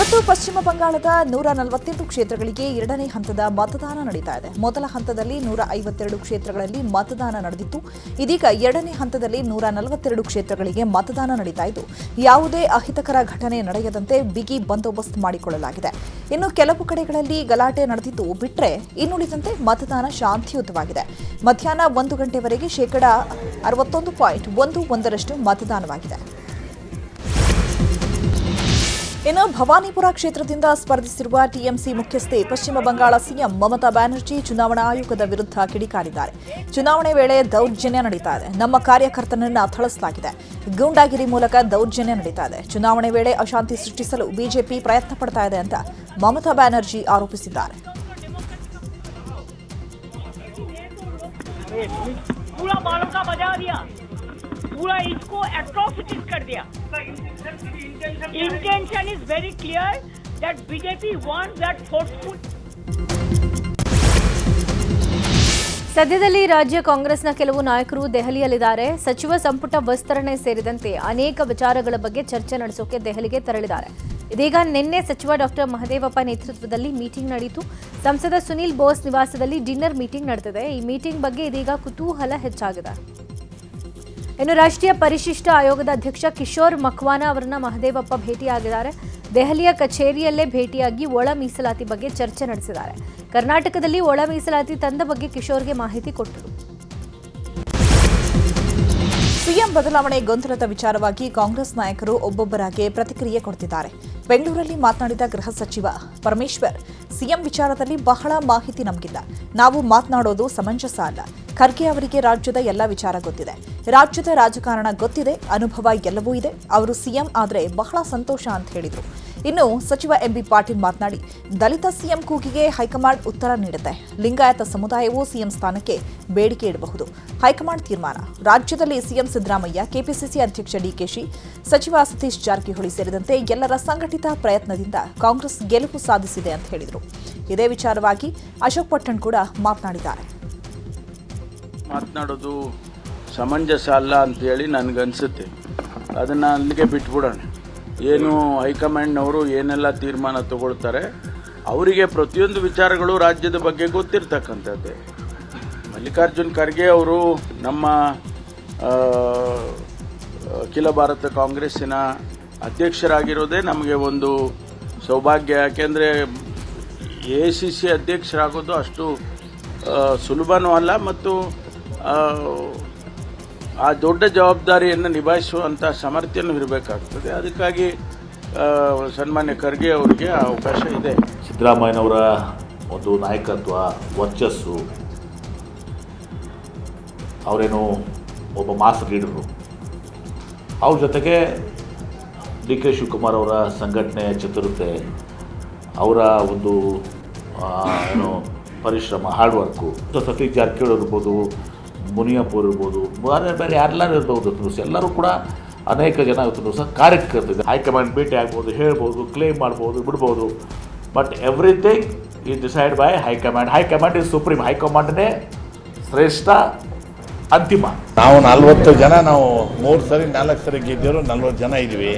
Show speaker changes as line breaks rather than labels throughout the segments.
ಇವತ್ತು ಪಶ್ಚಿಮ ಬಂಗಾಳದ 142 ಕ್ಷೇತ್ರಗಳಿಗೆ ಎರಡನೇ ಹಂತದ ಮತದಾನ ನಡೀತಾ ಇದೆ. ಮೊದಲ ಹಂತದಲ್ಲಿ 152 ಕ್ಷೇತ್ರಗಳಲ್ಲಿ ಮತದಾನ ನಡೆದಿತ್ತು. ಇದೀಗ ಎರಡನೇ ಹಂತದಲ್ಲಿ 142 ಕ್ಷೇತ್ರಗಳಿಗೆ ಮತದಾನ ನಡೀತಾ ಇದ್ದು, ಯಾವುದೇ ಅಹಿತಕರ ಘಟನೆ ನಡೆಯದಂತೆ ಬಿಗಿ ಬಂದೋಬಸ್ತ್ ಮಾಡಿಕೊಳ್ಳಲಾಗಿದೆ. ಇನ್ನು ಕೆಲವು ಕಡೆಗಳಲ್ಲಿ ಗಲಾಟೆ ನಡೆದಿದ್ದು ಬಿಟ್ಟರೆ ಇನ್ನುಳಿದಂತೆ ಮತದಾನ ಶಾಂತಿಯುತವಾಗಿದೆ. ಮಧ್ಯಾಹ್ನ 1 ಗಂಟೆವರೆಗೆ 61.11% ಮತದಾನವಾಗಿದೆ. ಇನ್ನು ಭವಾನಿಪುರ ಕ್ಷೇತ್ರದಿಂದ ಸ್ಪರ್ಧಿಸಿರುವ ಟಿಎಂಸಿ ಮುಖ್ಯಸ್ಥೆ ಪಶ್ಚಿಮ ಬಂಗಾಳ ಸಿಎಂ ಮಮತಾ ಬ್ಯಾನರ್ಜಿ ಚುನಾವಣಾ ಆಯೋಗದ ವಿರುದ್ಧ ಕಿಡಿಕಾರಿದ್ದಾರೆ. ಚುನಾವಣೆ ವೇಳೆ ದೌರ್ಜನ್ಯ ನಡೀತಾ ಇದೆ, ನಮ್ಮ ಕಾರ್ಯಕರ್ತನನ್ನ ಥಳಿಸಲಾಗಿದೆ, ಗೂಂಡಾಗಿರಿ ಮೂಲಕ ದೌರ್ಜನ್ಯ ನಡೀತಾ ಇದೆ, ಚುನಾವಣೆ ವೇಳೆ ಅಶಾಂತಿ ಸೃಷ್ಟಿಸಲು ಬಿಜೆಪಿ ಪ್ರಯತ್ನ ಪಡ್ತಾ ಇದೆ ಅಂತ ಮಮತಾ ಬ್ಯಾನರ್ಜಿ ಆರೋಪಿಸಿದ್ದಾರೆ.
पूरा इसको एट्रोसिटीज कर दिया. Intention is very clear that BJP wants that forceful.
ಸದ್ಯದಲ್ಲಿ ರಾಜ್ಯ ಕಾಂಗ್ರೆಸ್ನ ಕೆಲವು ನಾಯಕರು ದೆಹಲಿಯಲ್ಲಿದ್ದಾರೆ. ಸಚಿವ ಸಂಪುಟ ವಿಸ್ತರಣೆ ಸೇರಿದಂತೆ ಅನೇಕ ವಿಚಾರಗಳ ಬಗ್ಗೆ ಚರ್ಚೆ ನಡೆಸೋಕೆ ದೆಹಲಿಗೆ ತೆರಳಿದ್ದಾರೆ. ಇದೀಗ ನಿನ್ನೆ ಸಚಿವ ಡಾಕ್ಟರ್ ಮಹದೇವಪ್ಪ ನೇತೃತ್ವದಲ್ಲಿ ಮೀಟಿಂಗ್ ನಡೆಯಿತು. ಸಂಸದ ಸುನೀಲ್ ಬೋಸ್ ನಿವಾಸದಲ್ಲಿ ಡಿನ್ನರ್ ಮೀಟಿಂಗ್ ನಡೆದಿದೆ. ಈ ಮೀಟಿಂಗ್ ಬಗ್ಗೆ ಇದೀಗ ಕುತೂಹಲ ಹೆಚ್ಚಾಗಿದೆ. ಇನ್ನು ರಾಷ್ಟ್ರೀಯ ಪರಿಶಿಷ್ಟ ಆಯೋಗದ ಅಧ್ಯಕ್ಷ ಕಿಶೋರ್ ಮಕ್ವಾನಾ ಅವರನ್ನ ಮಹದೇವಪ್ಪ ಭೇಟಿಯಾಗಿದ್ದಾರೆ. ದೆಹಲಿಯ ಕಚೇರಿಯಲ್ಲೇ ಭೇಟಿಯಾಗಿ ಒಳ ಮೀಸಲಾತಿ ಬಗ್ಗೆ ಚರ್ಚೆ ನಡೆಸಿದ್ದಾರೆ. ಕರ್ನಾಟಕದಲ್ಲಿ ಒಳ ಮೀಸಲಾತಿ ತಂದ ಬಗ್ಗೆ ಕಿಶೋರ್ಗೆ ಮಾಹಿತಿ ಕೊಟ್ಟರು.
ಸಿಎಂ ಬದಲಾವಣೆ ಗೊಂದಲದ ವಿಚಾರವಾಗಿ ಕಾಂಗ್ರೆಸ್ ನಾಯಕರು ಒಬ್ಬೊಬ್ಬರಾಗಿ ಪ್ರತಿಕ್ರಿಯೆ ಕೊಡ್ತಿದ್ದಾರೆ. ಬೆಂಗಳೂರಲ್ಲಿ ಮಾತನಾಡಿದ ಗೃಹ ಸಚಿವ ಪರಮೇಶ್ವರ್, ಸಿಎಂ ವಿಚಾರದಲ್ಲಿ ಬಹಳ ಮಾಹಿತಿ ನಮಗಿಲ್ಲ, ನಾವು ಮಾತನಾಡೋದು ಸಮಂಜಸ ಅಲ್ಲ. ಖರ್ಗೆ ಅವರಿಗೆ ರಾಜ್ಯದ ಎಲ್ಲ ವಿಚಾರ ಗೊತ್ತಿದೆ, ರಾಜ್ಯದ ರಾಜಕಾರಣ ಗೊತ್ತಿದೆ, ಅನುಭವ ಎಲ್ಲವೂ ಇದೆ. ಅವರು ಸಿಎಂ ಆದರೆ ಬಹಳ ಸಂತೋಷ ಅಂತ ಹೇಳಿದರು. ಇನ್ನು ಸಚಿವ ಎಂಬಿ ಪಾಟೀಲ್ ಮಾತನಾಡಿ, ದಲಿತ ಸಿಎಂ ಕೂಗಿಗೆ ಹೈಕಮಾಂಡ್ ಉತ್ತರ ನೀಡುತ್ತೆ. ಲಿಂಗಾಯತ ಸಮುದಾಯವು ಸಿಎಂ ಸ್ಥಾನಕ್ಕೆ ಬೇಡಿಕೆ ಇಡಬಹುದು, ಹೈಕಮಾಂಡ್ ತೀರ್ಮಾನ. ರಾಜ್ಯದಲ್ಲಿ ಸಿಎಂ ಸಿದ್ದರಾಮಯ್ಯ, ಕೆಪಿಸಿಸಿ ಅಧ್ಯಕ್ಷ ಡಿಕೆಶಿ, ಸಚಿವ ಸತೀಶ್ ಜಾರಕಿಹೊಳಿ ಸೇರಿದಂತೆ ಎಲ್ಲರ ಸಂಘಟಿತ ಪ್ರಯತ್ನದಿಂದ ಕಾಂಗ್ರೆಸ್ ಗೆಲುವು ಸಾಧಿಸಿದೆ ಅಂತ ಹೇಳಿದರು. ಇದೇ ವಿಚಾರವಾಗಿ ಅಶೋಕ್ ಪಟ್ಟಣ್ ಕೂಡ ಮಾತನಾಡಿದ್ದಾರೆ.
ಮಾತನಾಡೋದು ಸಮಂಜಸ ಅಲ್ಲ ಅಂತೇಳಿ ನನಗನ್ಸುತ್ತೆ. ಅದನ್ನು ಅಲ್ಲಿಗೆ ಬಿಟ್ಬಿಡೋಣ. ಏನು ಹೈಕಮಾಂಡ್ನವರು ಏನೆಲ್ಲ ತೀರ್ಮಾನ ತಗೊಳ್ತಾರೆ, ಅವರಿಗೆ ಪ್ರತಿಯೊಂದು ವಿಚಾರಗಳು ರಾಜ್ಯದ ಬಗ್ಗೆ ಗೊತ್ತಿರ್ತಕ್ಕಂಥದ್ದೇ. ಮಲ್ಲಿಕಾರ್ಜುನ್ ಖರ್ಗೆ ಅವರು ನಮ್ಮ ಅಖಿಲ ಭಾರತ ಕಾಂಗ್ರೆಸ್ಸಿನ ಅಧ್ಯಕ್ಷರಾಗಿರೋದೇ ನಮಗೆ ಒಂದು ಸೌಭಾಗ್ಯ. ಯಾಕೆಂದರೆ AICC ಅಧ್ಯಕ್ಷರಾಗೋದು ಅಷ್ಟು ಸುಲಭನೂ ಅಲ್ಲ, ಮತ್ತು ಆ ದೊಡ್ಡ ಜವಾಬ್ದಾರಿಯನ್ನು ನಿಭಾಯಿಸುವಂಥ ಸಾಮರ್ಥ್ಯನೂ ಇರಬೇಕಾಗ್ತದೆ. ಅದಕ್ಕಾಗಿ ಸನ್ಮಾನ್ಯ ಖರ್ಗೆ ಅವರಿಗೆ ಅವಕಾಶ ಇದೆ.
ಸಿದ್ದರಾಮಯ್ಯನವರ ಒಂದು ನಾಯಕತ್ವ, ವರ್ಚಸ್ಸು, ಅವರೇನು ಒಬ್ಬ ಮಾಸ್ ಲೀಡರು, ಅವ್ರ ಜೊತೆಗೆ DK ಶಿವಕುಮಾರ್ ಅವರ ಸಂಘಟನೆ ಚತುರತೆ, ಅವರ ಒಂದು ಏನು ಪರಿಶ್ರಮ, ಹಾರ್ಡ್ ವರ್ಕು, ಸತೀಶ್ ಜಾರಕಿಹೊಳಿ ಇರ್ಬೋದು, ಮುನಿಯಪ್ಪ ಇರ್ಬೋದು, ಬೇರೆ ಯಾರೆಲ್ಲರೂ ಇರ್ಬೋದು, ಎಲ್ಲರೂ ಕೂಡ ಅನೇಕ ಜನ ಇವತ್ತು ಸಹ ಕಾರ್ಯಕರ್ತರು. ಹೈಕಮಾಂಡ್ ಭೇಟಿ ಆಗ್ಬೋದು, ಹೇಳ್ಬೋದು, ಕ್ಲೇಮ್ ಮಾಡ್ಬೋದು, ಬಿಡ್ಬೋದು, but everything is decide by high command. High command is supreme. ಹೈಕಮಾಂಡನೇ ಶ್ರೇಷ್ಠ, ಅಂತಿಮ.
ನಾವು 40 ಜನ, ನಾವು 3 ಸರಿ 4 ಸರಿ ಗೆದ್ದಿರೋ 40 ಜನ ಇದ್ವಿ.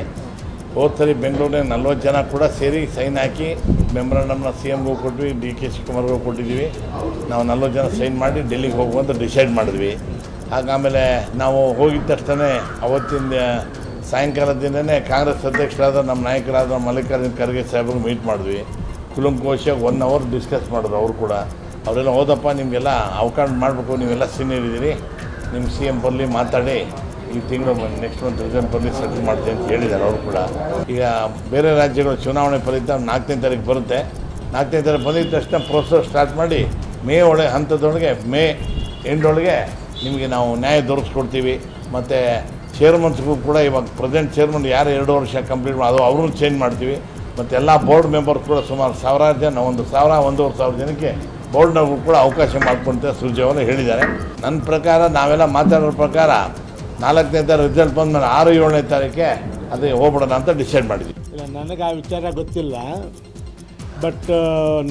ಹೋದ ಸರಿ ಬೆಂಗಳೂರಿನ 40 ಜನ ಕೂಡ ಸೇರಿ ಸೈನ್ ಹಾಕಿ ಮೆಮೊರಂಡಮ್ನ CMಗೂ ಕೊಟ್ವಿ, DK ಶಿವಕುಮಾರ್ಗೂ ಕೊಟ್ಟಿದ್ದೀವಿ. ನಾವು 40 ಜನ ಸೈನ್ ಮಾಡಿ ಡೆಲ್ಲಿಗೆ ಹೋಗುವಂತ ಡಿಸೈಡ್ ಮಾಡಿದ್ವಿ. ಆಮೇಲೆ ನಾವು ಹೋಗಿದ ತಕ್ಷಣ ಅವತ್ತಿನ ಸಾಯಂಕಾಲದಿಂದನೇ ಕಾಂಗ್ರೆಸ್ ಅಧ್ಯಕ್ಷರಾದ ನಮ್ಮ ನಾಯಕರಾದ ಮಲ್ಲಿಕಾರ್ಜುನ್ ಖರ್ಗೆ ಸಾಹೇಬ್ರಿಗೆ ಮೀಟ್ ಮಾಡಿದ್ವಿ. ಕುಲಂಕುಷವಾಗಿ 1 ಅವರ್ ಡಿಸ್ಕಸ್ ಮಾಡಿದ್ರು. ಅವರು ಕೂಡ ಅವರೆಲ್ಲ ಹೋದಪ್ಪ, ನಿಮಗೆಲ್ಲ ಅವಕಾಶ ಮಾಡಬೇಕು, ನೀವೆಲ್ಲ ಸೀನಿಯರ್ ಇದ್ದೀರಿ, ನಿಮ್ಮ CM ಬರಲಿ ಮಾತಾಡಿ ಈ ತಿಂಗಳು ನೆಕ್ಸ್ಟ್ ಮಂತ್ ರಿಸಲ್ಟ್ ಬರಲಿ ಸೆಟಲ್ ಮಾಡ್ತೀನಿ ಅಂತ ಹೇಳಿದ್ದಾರೆ. ಅವರು ಕೂಡ ಈಗ ಬೇರೆ ರಾಜ್ಯಗಳು ಚುನಾವಣೆ ಫಲಿತಾಂಶ 4ನೇ ತಾರೀಕು ಬರುತ್ತೆ. 4ನೇ ತಾರೀಕು ಬಂದಿದ್ದ ತಕ್ಷಣ ಪ್ರೋಸೆಸ್ ಸ್ಟಾರ್ಟ್ ಮಾಡಿ ಮೇ ಹಂತದೊಳಗೆ, ಮೇ ಎಂಡೊಳಗೆ ನಿಮಗೆ ನಾವು ನ್ಯಾಯ ದೊರಕಿಸ್ಕೊಡ್ತೀವಿ. ಮತ್ತು ಚೇರ್ಮನ್ಸ್ಗೂ ಕೂಡ ಇವಾಗ ಪ್ರೆಸೆಂಟ್ ಚೇರ್ಮನ್ ಯಾರು 2 ವರ್ಷ ಕಂಪ್ಲೀಟ್ ಅದು ಅವ್ರನ್ನೂ ಚೇಂಜ್ ಮಾಡ್ತೀವಿ. ಮತ್ತು ಎಲ್ಲ ಬೋರ್ಡ್ ಮೆಂಬರ್ಸ್ ಕೂಡ ಸುಮಾರು 1000 ಜನ, 1,000-1,500 ಜನಕ್ಕೆ ಬೋರ್ಡ್ನವ್ರು ಕೂಡ ಅವಕಾಶ ಮಾಡ್ಕೊಳ್ತಾರೆ ಸುರ್ಜೇವಾಲ ಹೇಳಿದ್ದಾರೆ. ನನ್ನ ಪ್ರಕಾರ ನಾವೆಲ್ಲ ಮಾತಾಡೋ ಪ್ರಕಾರ 4ನೇ ತಾರೀಕು ರಿಸಲ್ಟ್ ಬಂದಮೇಲೆ 6-7ನೇ ತಾರೀಕೆ ಅದೇ ಹೋಗ್ಬಿಡೋಣ ಅಂತ ಡಿಸೈಡ್ ಮಾಡಿದ್ವಿ.
ಇಲ್ಲ, ನನಗೆ ಆ ವಿಚಾರ ಗೊತ್ತಿಲ್ಲ, ಬಟ್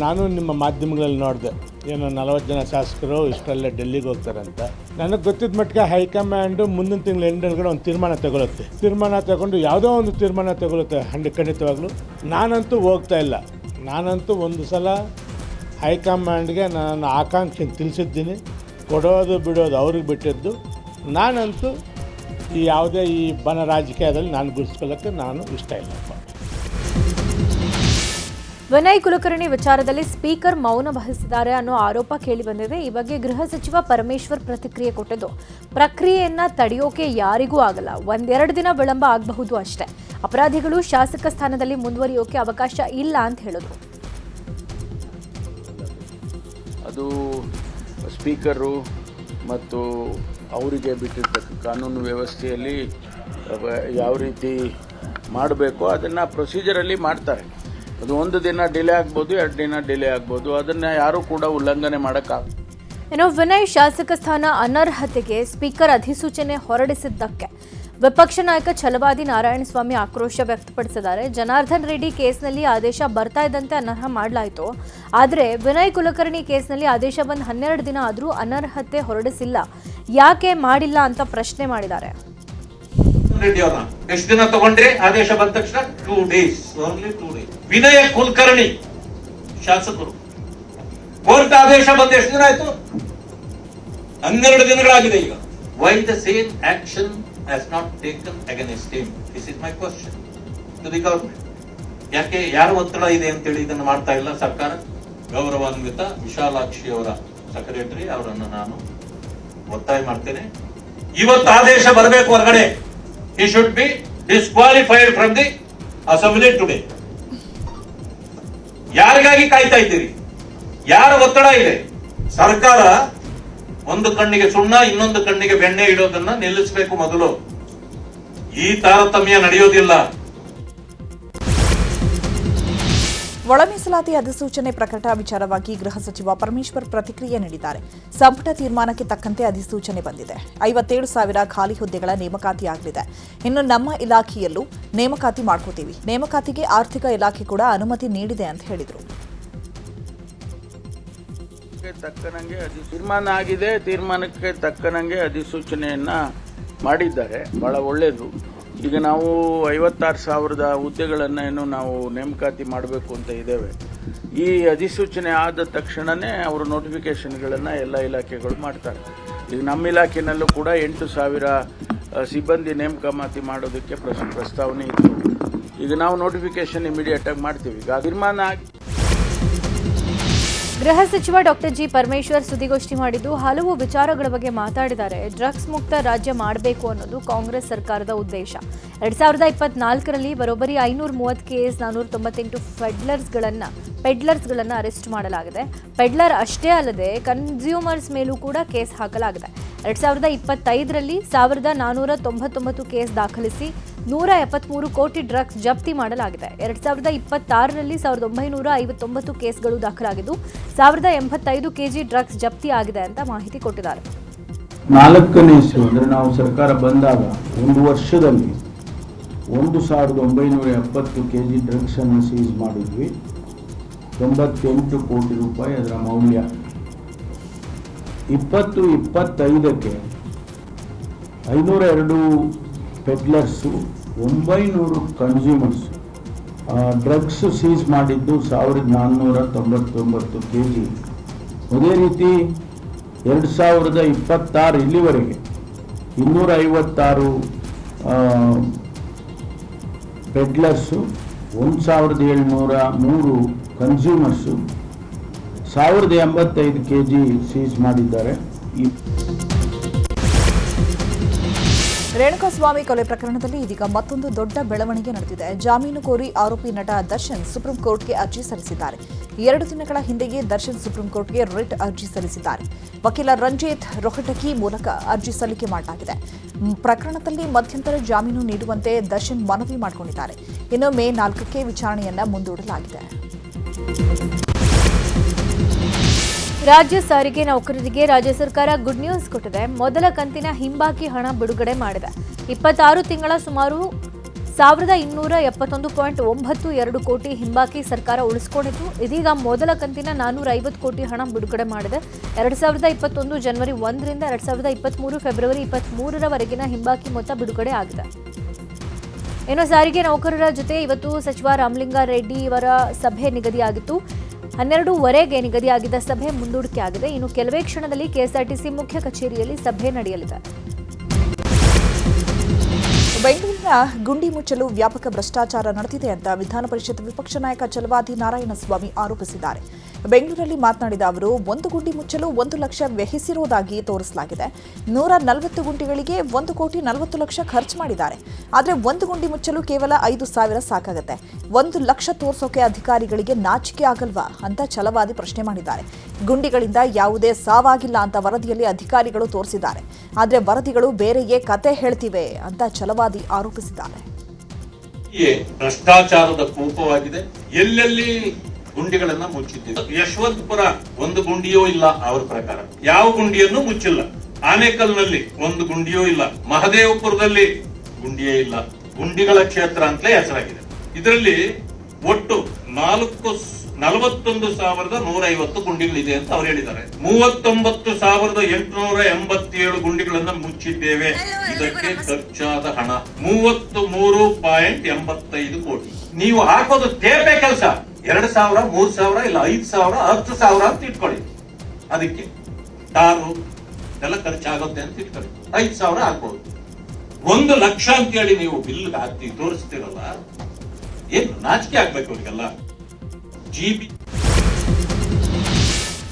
ನಾನು ನಿಮ್ಮ ಮಾಧ್ಯಮಗಳಲ್ಲಿ ನೋಡಿದೆ. ಏನು 40 ಜನ ಶಾಸಕರು ಇಷ್ಟರಲ್ಲೇ ಡೆಲ್ಲಿಗೆ ಹೋಗ್ತಾರಂತ. ನನಗೆ ಗೊತ್ತಿದ್ದ ಮಟ್ಟಿಗೆ ಹೈಕಮಾಂಡು ಮುಂದಿನ ತಿಂಗಳ ಎಂಡೊಳಗಡೆ ಒಂದು ತೀರ್ಮಾನ ತಗೊಳುತ್ತೆ. ತೀರ್ಮಾನ ತಗೊಂಡು ಯಾವುದೋ ಒಂದು ತೀರ್ಮಾನ ತಗೊಳುತ್ತೆ ಖಂಡಿತವಾಗ್ಲೂ. ನಾನಂತೂ ಹೋಗ್ತಾ ಇಲ್ಲ. ನಾನಂತೂ ಒಂದು ಸಲ ಹೈಕಮಾಂಡ್ಗೆ ನಾನು ಆಕಾಂಕ್ಷೆ ತಿಳಿಸಿದ್ದೀನಿ. ಕೊಡೋದು ಬಿಡೋದು ಅವ್ರಿಗೆ ಬಿಟ್ಟಿದ್ದು. ನಾನಂತೂ ಯಾವುದೇ ಈ ಬನ ರಾಜಕೀಯದಲ್ಲಿ ನಾನು ಗುರುಸ್ಕೊಳ್ಳೋಕ್ಕೆ ನಾನು ಇಷ್ಟ ಇಲ್ಲ.
ವಿನಯ್ ಕುಲಕರ್ಣಿ ವಿಚಾರದಲ್ಲಿ ಸ್ಪೀಕರ್ ಮೌನ ವಹಿಸಿದ್ದಾರೆ ಅನ್ನೋ ಆರೋಪ ಕೇಳಿಬಂದಿದೆ. ಈ ಬಗ್ಗೆ ಗೃಹ ಸಚಿವ ಪರಮೇಶ್ವರ್ ಪ್ರತಿಕ್ರಿಯೆ ಕೊಟ್ಟಿದ್ದು, ಪ್ರಕ್ರಿಯೆಯನ್ನ ತಡೆಯೋಕೆ ಯಾರಿಗೂ ಆಗಲ್ಲ, ಒಂದೆರಡು ದಿನ ವಿಳಂಬ ಆಗಬಹುದು ಅಷ್ಟೇ. ಅಪರಾಧಿಗಳು ಶಾಸಕ ಸ್ಥಾನದಲ್ಲಿ ಮುಂದುವರಿಯೋಕೆ ಅವಕಾಶ ಇಲ್ಲ ಅಂತ ಹೇಳಿದ್ರು.
ಅದು ಸ್ಪೀಕರು ಮತ್ತು ಅವರಿಗೆ ಬಿಟ್ಟಿರ್ತಕ್ಕ ಕಾನೂನು ವ್ಯವಸ್ಥೆಯಲ್ಲಿ ಯಾವ ರೀತಿ ಮಾಡಬೇಕೋ ಅದನ್ನು ಪ್ರೊಸೀಜರಲ್ಲಿ ಮಾಡ್ತಾರೆ. ಅದು ಒಂದು ದಿನ ಡಿಲೇ ಆಗ್ಬೋದು, 2 ದಿನ ಡಿಲೇ ಆಗ್ಬೋದು. ಅದನ್ನು ಯಾರೂ ಕೂಡ ಉಲ್ಲಂಘನೆ ಮಾಡೋಕ್ಕಾಗಲ್ಲ.
ಇನ್ನು ವಿನಯ್ ಶಾಸಕ ಸ್ಥಾನ ಅನರ್ಹತೆಗೆ ಸ್ಪೀಕರ್ ಅಧಿಸೂಚನೆ ಹೊರಡಿಸಿದ್ದಕ್ಕೆ ವಿಪಕ್ಷ ನಾಯಕ ಛಲವಾದಿ ನಾರಾಯಣಸ್ವಾಮಿ ಆಕ್ರೋಶ ವ್ಯಕ್ತಪಡಿಸಿದ್ದಾರೆ. ಜನಾರ್ದನ್ ರೆಡ್ಡಿ ಕೇಸ್ನಲ್ಲಿ ಆದೇಶ ಬರ್ತಾ ಇದ್ದಂತೆ ಅನರ್ಹ ಮಾಡಲಾಯಿತು. ಆದರೆ ವಿನಯ್ ಕುಲಕರ್ಣಿ ಕೇಸ್ನಲ್ಲಿ ಆದೇಶ ಬಂದು 12 ದಿನ ಆದರೂ ಅನರ್ಹತೆ ಹೊರಡಿಸಿಲ್ಲ, ಯಾಕೆ ಮಾಡಿಲ್ಲ ಅಂತ ಪ್ರಶ್ನೆ ಮಾಡಿದ್ದಾರೆ.
ರೆಡ್ಡಿ ಅವರ ಎಷ್ಟು ದಿನ ತಗೊಂಡ್ರೆ ಆದೇಶ ಬಂದ ತಕ್ಷಣ 2 days, ಓನ್ಲಿ 2 days. ವಿನಯ ಕುಲಕರ್ಣಿ ಶಾಸಕರು ಕೋರ್ಟ್ ಆದೇಶ ಬಂದ ಎಷ್ಟು ದಿನ ಆಯ್ತು? 12 ದಿನಗಳಾಗಿದೆ. ಈಗ why the same action has not taken against him? This is my question to the government. ಯಾಕೆ ಯಾರು ಒತ್ತಡ ಇದೆ ಅಂತೇಳಿ ಇದನ್ನು ಮಾಡ್ತಾ ಇಲ್ಲ ಸರ್ಕಾರ? ಗೌರವಾನ್ವಿತ ವಿಶಾಲಾಕ್ಷಿ ಅವರ ಸೆಕ್ರೆಟರಿ ಅವರನ್ನು ನಾನು ಒತ್ತಾಯ ಮಾಡ್ತೇನೆ, ಇವತ್ತು ಆದೇಶ ಬರಬೇಕು ಹೊರಗಡೆ. He should be disqualified from the assembly today. ಯಾರಿಗಾಗಿ ಕಾಯ್ತಾ ಇದ್ದೀರಿ? ಯಾರ ಒತ್ತಡ ಇದೆ? ಸರ್ಕಾರ ಒಂದು ಕಣ್ಣಿಗೆ ಸುಣ್ಣ ಇನ್ನೊಂದು ಕಣ್ಣಿಗೆ ಬೆಣ್ಣೆ ಇಡೋದನ್ನ ನಿಲ್ಲಿಸಬೇಕು ಮೊದಲು. ಈ ತಾರತಮ್ಯ ನಡೆಯೋದಿಲ್ಲ.
ಒಳ ಮೀಸಲಾತಿ ಅಧಿಸೂಚನೆ ಪ್ರಕಟ ವಿಚಾರವಾಗಿ ಗೃಹ ಸಚಿವ ಪರಮೇಶ್ವರ್ ಪ್ರತಿಕ್ರಿಯೆ ನೀಡಿದ್ದಾರೆ. ಸಂಪುಟ ತೀರ್ಮಾನಕ್ಕೆ ತಕ್ಕಂತೆ ಅಧಿಸೂಚನೆ ಬಂದಿದೆ. 57,000 ಖಾಲಿ ಹುದ್ದೆಗಳ ನೇಮಕಾತಿ ಆಗಲಿದೆ. ಇನ್ನು ನಮ್ಮ ಇಲಾಖೆಯಲ್ಲೂ ನೇಮಕಾತಿ ಮಾಡ್ಕೋತೀವಿ. ನೇಮಕಾತಿಗೆ ಆರ್ಥಿಕ ಇಲಾಖೆ ಕೂಡ ಅನುಮತಿ ನೀಡಿದೆ ಅಂತ ಹೇಳಿದರು.
ತಕ್ಕನಂಗೆ ತೀರ್ಮಾನ ಆಗಿದೆ. ತೀರ್ಮಾನಕ್ಕೆ ತಕ್ಕನಂಗೆ ಅಧಿಸೂಚನೆಯನ್ನ ಮಾಡಿದ್ದಾರೆ. ಬಹಳ ಒಳ್ಳೆಯದು. ಈಗ ನಾವು 56,000 ಹುದ್ದೆಗಳನ್ನು ಏನು ನಾವು ನೇಮಕಾತಿ ಮಾಡಬೇಕು ಅಂತ ಇದ್ದೇವೆ. ಈ ಅಧಿಸೂಚನೆ ಆದ ತಕ್ಷಣವೇ ಅವರು ನೋಟಿಫಿಕೇಶನ್ಗಳನ್ನು ಎಲ್ಲ ಇಲಾಖೆಗಳು ಮಾಡ್ತಾರೆ. ಈಗ ನಮ್ಮ ಇಲಾಖೆಯಲ್ಲೂ ಕೂಡ 8,000 ಸಿಬ್ಬಂದಿ ನೇಮಕಾತಿ ಮಾಡೋದಕ್ಕೆ ಪ್ರಸ್ತಾವನೆ ಇತ್ತು. ಈಗ ನಾವು ನೋಟಿಫಿಕೇಶನ್ ಇಮಿಡಿಯೇಟ್ ಆಗಿ ಮಾಡ್ತೀವಿ. ಈಗ ತೀರ್ಮಾನ ಆಗಿ
ಗೃಹ ಸಚಿವ ಡಾಕ್ಟರ್ ಜಿ ಪರಮೇಶ್ವರ್ ಸುದ್ದಿಗೋಷ್ಠಿ ಮಾಡಿದ್ದು ಹಲವು ವಿಚಾರಗಳ ಬಗ್ಗೆ ಮಾತಾಡಿದ್ದಾರೆ. ಡ್ರಗ್ಸ್ ಮುಕ್ತ ರಾಜ್ಯ ಮಾಡಬೇಕು ಅನ್ನೋದು ಕಾಂಗ್ರೆಸ್ ಸರ್ಕಾರದ ಉದ್ದೇಶ. 2024ರಲ್ಲಿ ಬರೋಬ್ಬರಿ 530 ಕೇಸ್, 498 ಪೆಡ್ಲರ್ಸ್ಗಳನ್ನು ಅರೆಸ್ಟ್ ಮಾಡಲಾಗಿದೆ. ಪೆಡ್ಲರ್ ಅಷ್ಟೇ ಅಲ್ಲದೆ ಕನ್ಸ್ಯೂಮರ್ಸ್ ಮೇಲೂ ಕೂಡ ಕೇಸ್ ಹಾಕಲಾಗಿದೆ. 2025ರಲ್ಲಿ 1499 ಕೇಸ್ ದಾಖಲಿಸಿ 173 ಕೋಟಿ ಡ್ರಗ್ಸ್ ಜಪ್ತಿ ಮಾಡಲಾಗಿದೆ. 2026ರಲ್ಲಿ 1959 ಕೇಸ್ಗಳು ದಾಖಲಾಗಿದ್ದು 1085 ಕೆಜಿ ಡ್ರಗ್ಸ್ ಜಪ್ತಿ ಆಗಿದೆ ಅಂತ ಮಾಹಿತಿ ಕೊಟ್ಟಿದ್ದಾರೆ.
4ನೇ ಇಸ್ವಿ ಅಂದರೆ ನಾವು ಸರ್ಕಾರ ಬಂದಾಗ ಒಂದು ವರ್ಷದಲ್ಲಿ 1970 ಕೆಜಿ ಡ್ರಗ್ಸ್ ಅನ್ನು ಸೀಸ್ ಮಾಡಿದ್ವಿ. 98 ಕೋಟಿ ರೂಪಾಯಿ ಅದರ ಮೌಲ್ಯ. 2025ಕ್ಕೆ 502 ಪೆಡ್ಲರ್ಸು, 900 ಕನ್ಸ್ಯೂಮರ್ಸು ಡ್ರಗ್ಸ್ ಸೀಸ್ ಮಾಡಿದ್ದು 1499 ಕೆಜಿ. ಅದೇ ರೀತಿ 2026 ಇಲ್ಲಿವರೆಗೆ 256 ಪೆಡ್ಲರ್ಸು, 1703 ಕನ್ಸ್ಯೂಮರ್ಸು, 1085 ಕೆಜಿ ಸೀಸ್ ಮಾಡಿದ್ದಾರೆ.
ರೇಣುಕಾಸ್ವಾಮಿ ಕೊಲೆ ಪ್ರಕರಣದಲ್ಲಿ ಇದೀಗ ಮತ್ತೊಂದು ದೊಡ್ಡ ಬೆಳವಣಿಗೆ ನಡೆದಿದೆ. ಜಾಮೀನು ಕೋರಿ ಆರೋಪಿ ನಟ ದರ್ಶನ್ ಸುಪ್ರೀಂ ಕೋರ್ಟ್ಗೆ ಅರ್ಜಿ ಸಲ್ಲಿಸಿದ್ದಾರೆ. 2 ದಿನಗಳ ಹಿಂದೆಯೇ ದರ್ಶನ್ ಸುಪ್ರೀಂ ಕೋರ್ಟ್ಗೆ ರಿಟ್ ಅರ್ಜಿ ಸಲ್ಲಿಸಿದ್ದಾರೆ. ವಕೀಲ ರಂಜಿತ್ ರೊಹಟಗಿ ಮೂಲಕ ಅರ್ಜಿ ಸಲ್ಲಿಕೆ ಮಾಡಲಾಗಿದೆ. ಪ್ರಕರಣದಲ್ಲಿ ಮಧ್ಯಂತರ ಜಾಮೀನು ನೀಡುವಂತೆ ದರ್ಶನ್ ಮನವಿ ಮಾಡಿಕೊಂಡಿದ್ದಾರೆ. ಇನ್ನು ಮೇ 4ಕ್ಕೆ ವಿಚಾರಣೆಯನ್ನ ಮುಂದೂಡಲಾಗಿದೆ.
ರಾಜ್ಯ ಸಾರಿಗೆ ನೌಕರರಿಗೆ ರಾಜ್ಯ ಸರ್ಕಾರ ಗುಡ್ ನ್ಯೂಸ್ ಕೊಟ್ಟಿದೆ. ಮೊದಲ ಕಂತಿನ ಹಿಂಬಾಕಿ ಹಣ ಬಿಡುಗಡೆ ಮಾಡಿದೆ. 26 ತಿಂಗಳ ಸುಮಾರು 1271.92 ಕೋಟಿ ಹಿಂಬಾಕಿ ಸರ್ಕಾರ ಉಳಿಸಿಕೊಂಡಿತ್ತು. ಇದೀಗ ಮೊದಲ ಕಂತಿನ 450 ಕೋಟಿ ಹಣ ಬಿಡುಗಡೆ ಮಾಡಿದೆ. 2021 ಜನವರಿ 1ರಿಂದ 2023 ಫೆಬ್ರವರಿ 23ರವರೆಗಿನ ಹಿಂಬಾಕಿ ಮೊತ್ತ ಬಿಡುಗಡೆ ಆಗಿದೆ. ಇನ್ನು ಸಾರಿಗೆ ನೌಕರರ ಜೊತೆ ಇವತ್ತು ಸಚಿವ ರಾಮಲಿಂಗಾರೆಡ್ಡಿ ಅವರ ಸಭೆ ನಿಗದಿಯಾಗಿತ್ತು. 12:15ಗೆ ನಿಗದಿಯಾಗಿದ್ದ ಸಭೆ ಮುಂದೂಡಿಕೆ ಆಗಿದೆ. ಇನ್ನು ಕೆಲವೇ ಕ್ಷಣದಲ್ಲಿ ಕೆಎಸ್ಆರ್ಟಿಸಿ ಮುಖ್ಯ ಕಚೇರಿಯಲ್ಲಿ ಸಭೆ ನಡೆಯಲಿದೆ.
ಬೆಂಗಳೂರಿನ ಗುಂಡಿ ಮುಚ್ಚಲು ವ್ಯಾಪಕ ಭ್ರಷ್ಟಾಚಾರ ನಡೆದಿದೆ ಅಂತ ವಿಧಾನ ಪರಿಷತ್ ವಿಪಕ್ಷ ನಾಯಕ ಛಲವಾದಿ ನಾರಾಯಣಸ್ವಾಮಿ ಆರೋಪಿಸಿದ್ದಾರೆ. ಬೆಂಗಳೂರಲ್ಲಿ ಮಾತನಾಡಿದ ಅವರು, 1 ಗುಂಡಿ ಮುಚ್ಚಲು 1 ಲಕ್ಷ ವ್ಯಯಿಸಿರುವುದಾಗಿ ತೋರಿಸಲಾಗಿದೆ. 140 ಗುಂಡಿಗಳಿಗೆ 1,40,00,000 ಖರ್ಚು ಮಾಡಿದ್ದಾರೆ. ಆದರೆ 1 ಗುಂಡಿ ಮುಚ್ಚಲು ಕೇವಲ 5,000 ಸಾಕಾಗುತ್ತೆ. 1 ಲಕ್ಷ ತೋರಿಸೋಕೆ ಅಧಿಕಾರಿಗಳಿಗೆ ನಾಚಿಕೆ ಆಗಲ್ವಾ ಅಂತ ಛಲವಾದಿ ಪ್ರಶ್ನೆ ಮಾಡಿದ್ದಾರೆ. ಗುಂಡಿಗಳಿಂದ ಯಾವುದೇ ಸಾವಾಗಿಲ್ಲ ಅಂತ ವರದಿಯಲ್ಲಿ ಅಧಿಕಾರಿಗಳು ತೋರಿಸಿದ್ದಾರೆ. ಆದರೆ ವರದಿಗಳು ಬೇರೆಯೇ ಕತೆ ಹೇಳ್ತಿವೆ ಅಂತ ಛಲವಾದಿ ಆರೋಪಿಸಿದ್ದಾರೆ.
ಭ್ರಷ್ಟಾಚಾರದ ಕೂಪವಾಗಿದೆ. ಎಲ್ಲೆಲ್ಲಿ ಗುಂಡಿಗಳನ್ನ ಮುಚ್ಚಿದ್ದೀವಿ. ಯಶವಂತಪುರ 1 ಗುಂಡಿಯೂ ಇಲ್ಲ ಅವರ ಪ್ರಕಾರ. ಯಾವ ಗುಂಡಿಯನ್ನು ಮುಚ್ಚಿಲ್ಲ. ಆನೇಕಲ್ನಲ್ಲಿ 1 ಗುಂಡಿಯೂ ಇಲ್ಲ. ಮಹದೇವಪುರದಲ್ಲಿ ಗುಂಡಿಯೇ ಇಲ್ಲ. ಗುಂಡಿಗಳ ಕ್ಷೇತ್ರ ಅಂತಲೇ ಹೆಸರಾಗಿದೆ. ಇದರಲ್ಲಿ ಒಟ್ಟು 41,150 ಗುಂಡಿಗಳಿದೆ ಅಂತ ಅವ್ರು ಹೇಳಿದ್ದಾರೆ. 39,887 ಗುಂಡಿಗಳನ್ನ ಮುಚ್ಚಿದ್ದೇವೆ. ಇದಕ್ಕೆ ಖರ್ಚಾದ ಹಣ 33.85 ಕೋಟಿ. ನೀವು ಹಾಕೋದು ತೇಪೆ ಕೆಲಸ. 2,000, 3,000 ಇಲ್ಲ 5,000, 10,000 ಅಂತ ಇಟ್ಕೊಳ್ಳಿ. ಅದಕ್ಕೆ ಟಾರು ಎಲ್ಲ ಖರ್ಚಾಗುತ್ತೆ ಅಂತ ಇಟ್ಕೊಳ್ಳಿ. 5,000 ಹಾಕ್ಬೋದು. 1 ಲಕ್ಷ ಅಂತ ಹೇಳಿ ನೀವು ಬಿಲ್ ಹಾಕಿ ತೋರಿಸ್ತಿರಲ್ಲ, ಏನು ನಾಚಿಕೆ ಆಗ್ಬೇಕು ಅವ್ರಿಗೆಲ್ಲ.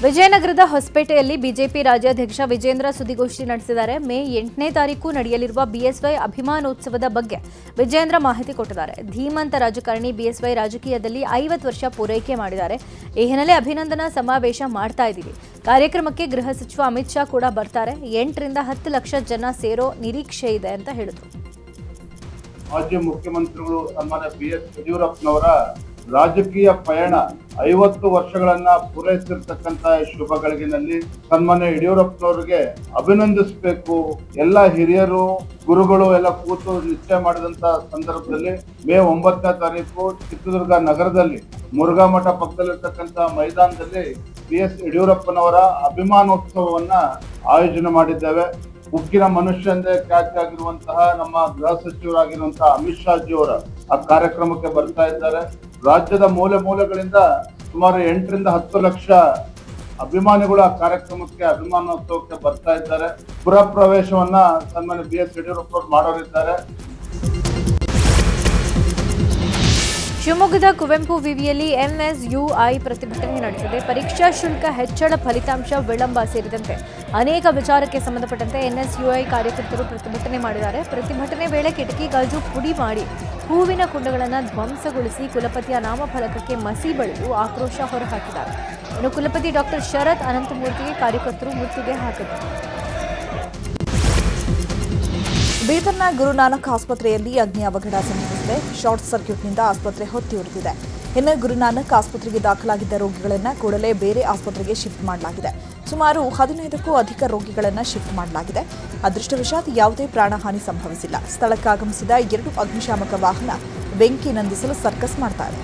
ವಿಜಯನಗರದ ಹೊಸಪೇಟೆಯಲ್ಲಿ ಬಿಜೆಪಿ ರಾಜ್ಯಾಧ್ಯಕ್ಷ ವಿಜೇಂದ್ರ ಸುದ್ದಿಗೋಷ್ಠಿ ನಡೆಸಿದ್ದಾರೆ. ಮೇ 8ನೇ ತಾರೀಕು ನಡೆಯಲಿರುವ ಬಿಎಸ್ವೈ ಅಭಿಮಾನೋತ್ಸವದ ಬಗ್ಗೆ ವಿಜೇಂದ್ರ ಮಾಹಿತಿ ಕೊಟ್ಟಿದ್ದಾರೆ. ಧೀಮಂತ ರಾಜಕಾರಣಿ ಬಿಎಸ್ವೈ ರಾಜಕೀಯದಲ್ಲಿ 50 ವರ್ಷ ಪೂರೈಕೆ ಮಾಡಿದ್ದಾರೆ. ಈ ಹಿನ್ನೆಲೆ ಅಭಿನಂದನಾ ಸಮಾವೇಶ ಮಾಡ್ತಾ ಇದ್ದೀವಿ. ಕಾರ್ಯಕ್ರಮಕ್ಕೆ ಗೃಹ ಸಚಿವ ಅಮಿತ್ ಶಾ ಕೂಡ ಬರ್ತಾರೆ. 8ರಿಂದ 10 ಲಕ್ಷ ಜನ ಸೇರೋ ನಿರೀಕ್ಷೆ ಇದೆ ಅಂತ ಹೇಳಿದ್ರು.
ಮಾಜಿ ಮುಖ್ಯಮಂತ್ರಿಗಳು ಸನ್ಮಾನ್ಯ BS ಯಡಿಯೂರಪ್ಪನವರ ರಾಜಕೀಯ ಪಯಣ 50 ವರ್ಷಗಳನ್ನ ಪೂರೈಸಿರ್ತಕ್ಕಂತ ಶುಭ ಗಳಿಗೆನಲ್ಲಿ ಸನ್ಮಾನ್ಯ ಯಡಿಯೂರಪ್ಪನವರಿಗೆ ಅಭಿನಂದಿಸಬೇಕು. ಎಲ್ಲ ಹಿರಿಯರು ಗುರುಗಳು ಎಲ್ಲ ಕೂತು ನಿಶ್ಚಯ ಮಾಡಿದಂತ ಸಂದರ್ಭದಲ್ಲಿ ಮೇ 9ನೇ ತಾರೀಕು ಚಿತ್ರದುರ್ಗ ನಗರದಲ್ಲಿ ಮುರುಘಾ ಮಠ ಪಕ್ಕದಲ್ಲಿರ್ತಕ್ಕಂತ ಮೈದಾನದಲ್ಲಿ BS ಯಡಿಯೂರಪ್ಪನವರ ಅಭಿಮಾನೋತ್ಸವವನ್ನ ಆಯೋಜನೆ ಮಾಡಿದ್ದೇವೆ. ಉಕ್ಕಿನ ಮನುಷ್ಯ ಎಂದೇ ಖ್ಯಾತಿ ಆಗಿರುವಂತಹ ನಮ್ಮ ಗೃಹ ಸಚಿವರಾಗಿರುವಂತಹ ಅಮಿತ್ ಶಾ ಜಿ ಅವರ ಆ ಕಾರ್ಯಕ್ರಮಕ್ಕೆ ಬರ್ತಾ ಇದ್ದಾರೆ. ರಾಜ್ಯದ ಮೂಲೆ ಮೂಲೆಗಳಿಂದ ಸುಮಾರು 8ರಿಂದ 10 ಲಕ್ಷ ಅಭಿಮಾನಿಗಳು ಆ ಕಾರ್ಯಕ್ರಮಕ್ಕೆ ಅಭಿಮಾನೋತ್ಸವಕ್ಕೆ ಬರ್ತಾ ಇದ್ದಾರೆ. ಪುರ ಪ್ರವೇಶವನ್ನ ಸನ್ಮಾನ್ಯ BS ಯಡಿಯೂರಪ್ಪ ಅವರು ಮಾಡೋರಿದ್ದಾರೆ.
ಶಿವಮೊಗ್ಗದ ಕುವೆಂಪು ವಿವಿಯಲ್ಲಿ NSUI ಪ್ರತಿಭಟನೆ ನಡೆಸಿದೆ. ಪರೀಕ್ಷಾ ಶುಲ್ಕ ಹೆಚ್ಚಳ, ಫಲಿತಾಂಶ ವಿಳಂಬ ಸೇರಿದಂತೆ ಅನೇಕ ವಿಚಾರಕ್ಕೆ ಸಂಬಂಧಪಟ್ಟಂತೆ NSUI ಕಾರ್ಯಕರ್ತರು ಪ್ರತಿಭಟನೆ ಮಾಡಿದ್ದಾರೆ. ಪ್ರತಿಭಟನೆ ವೇಳೆ ಕಿಟಕಿ ಗಾಜು ಪುಡಿ ಮಾಡಿ ಹೂವಿನ ಕುಂಡಗಳನ್ನು ಧ್ವಂಸಗೊಳಿಸಿ ಕುಲಪತಿಯ ನಾಮಫಲಕಕ್ಕೆ ಮಸಿ ಬಳಿದು ಆಕ್ರೋಶ ಹೊರಹಾಕಿದ್ದಾರೆ. ಇನ್ನು ಕುಲಪತಿ ಡಾಕ್ಟರ್ ಶರತ್ ಅನಂತಮೂರ್ತಿಗೆ ಕಾರ್ಯಕರ್ತರು ಮುತ್ತಿಗೆ ಹಾಕಿದರು.
ಬೀದರ್ನ ಗುರುನಾನಕ್ ಆಸ್ಪತ್ರೆಯಲ್ಲಿ ಅಗ್ನಿ ಅವಘಡ ಸಂಭವಿಸಿದೆ. ಶಾರ್ಟ್ ಸರ್ಕ್ಯೂಟ್ನಿಂದ ಆಸ್ಪತ್ರೆ ಹೊತ್ತಿ ಉರಿದಿದೆ. ಇನ್ನು ಗುರುನಾನಕ್ ಆಸ್ಪತ್ರೆಗೆ ದಾಖಲಾಗಿದ್ದ ರೋಗಿಗಳನ್ನು ಕೂಡಲೇ ಬೇರೆ ಆಸ್ಪತ್ರೆಗೆ ಶಿಫ್ಟ್ ಮಾಡಲಾಗಿದೆ. ಸುಮಾರು 15ಕ್ಕೂ ಅಧಿಕ ರೋಗಿಗಳನ್ನು ಶಿಫ್ಟ್ ಮಾಡಲಾಗಿದೆ. ಅದೃಷ್ಟವಶಾತ್ ಯಾವುದೇ ಪ್ರಾಣಹಾನಿ ಸಂಭವಿಸಿಲ್ಲ. ಸ್ಥಳಕ್ಕಾಗಮಿಸಿದ 2 ಅಗ್ನಿಶಾಮಕ ವಾಹನ ಬೆಂಕಿ ನಂದಿಸಲು ಸರ್ಕಸ್ ಮಾಡ್ತಾರೆ.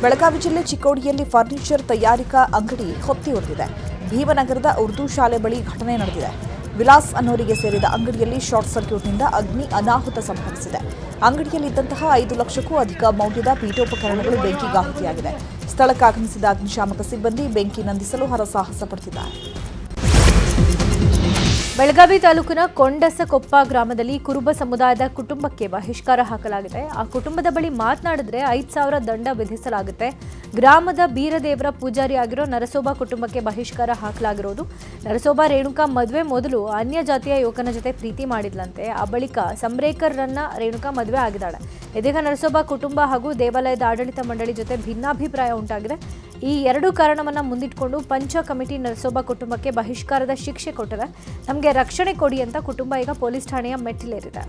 ಬೆಳಗಾವಿ ಜಿಲ್ಲೆ ಚಿಕ್ಕೋಡಿಯಲ್ಲಿ ಫರ್ನಿಚರ್ ತಯಾರಿಕಾ ಅಂಗಡಿ ಹೊತ್ತಿ ಉರಿದಿದೆ. ಭೀಮನಗರದ ಉರ್ದು ಶಾಲೆ ಬಳಿ ಘಟನೆ ನಡೆದಿದೆ. ವಿಲಾಸ್ ಅನ್ನೋರಿಗೆ ಸೇರಿದ ಅಂಗಡಿಯಲ್ಲಿ ಶಾರ್ಟ್ ಸರ್ಕ್ಯೂಟ್ನಿಂದ ಅಗ್ನಿ ಅನಾಹುತ ಸಂಭವಿಸಿದೆ. ಅಂಗಡಿಯಲ್ಲಿದ್ದಂತಹ 5 ಲಕ್ಷಕ್ಕೂ ಅಧಿಕ ಮೌಲ್ಯದ ಪೀಠೋಪಕರಣಗಳು ಬೆಂಕಿಗಾಹುತಿಯಾಗಿದೆ. ಸ್ಥಳಕ್ಕಾಗಮಿಸಿದ ಅಗ್ನಿಶಾಮಕ ಸಿಬ್ಬಂದಿ ಬೆಂಕಿ ನಂದಿಸಲು ಹರಸಾಹಸ ಪಡುತ್ತಿದ್ದಾರೆ.
ಬೆಳಗಾವಿ ತಾಲೂಕಿನ ಕೊಂಡಸಕೊಪ್ಪ ಗ್ರಾಮದಲ್ಲಿ ಕುರುಬ ಸಮುದಾಯದ ಕುಟುಂಬಕ್ಕೆ ಬಹಿಷ್ಕಾರ ಹಾಕಲಾಗಿದೆ. ಆ ಕುಟುಂಬದ ಬಳಿ ಮಾತನಾಡಿದ್ರೆ 5,000 ದಂಡ ವಿಧಿಸಲಾಗುತ್ತೆ. ಗ್ರಾಮದ ಬೀರದೇವರ ಪೂಜಾರಿಯಾಗಿರೋ ನರಸೋಬ ಕುಟುಂಬಕ್ಕೆ ಬಹಿಷ್ಕಾರ ಹಾಕಲಾಗಿರೋದು. ನರಸೋಬ ರೇಣುಕಾ ಮದುವೆ ಮೊದಲು ಅನ್ಯ ಜಾತಿಯ ಯುವಕನ ಜೊತೆ ಪ್ರೀತಿ ಮಾಡಿದ್ಲಂತೆ. ಆ ಬಳಿಕ ಸಂಬ್ರೇಕರ್ರನ್ನ ರೇಣುಕಾ ಮದುವೆ ಆಗಿದ್ದಾಳೆ. ಇದೀಗ ನರಸೋಬ ಕುಟುಂಬ ಹಾಗೂ ದೇವಾಲಯದ ಆಡಳಿತ ಮಂಡಳಿ ಜೊತೆ ಭಿನ್ನಾಭಿಪ್ರಾಯ ಉಂಟಾಗಿದೆ. ಈ 2 ಕಾರಣವನ್ನ ಮುಂದಿಟ್ಕೊಂಡು ಪಂಚ ಕಮಿಟಿ ನರಸೋಬ ಕುಟುಂಬಕ್ಕೆ ಬಹಿಷ್ಕಾರದ ಶಿಕ್ಷೆ ಕೊಟ್ಟರೆ ನಮಗೆ ರಕ್ಷಣೆ ಕೊಡಿ ಅಂತ ಕುಟುಂಬ ಈಗ ಪೊಲೀಸ್ ಠಾಣೆಯ ಮೆಟ್ಟಿಲೇರಿದೆ.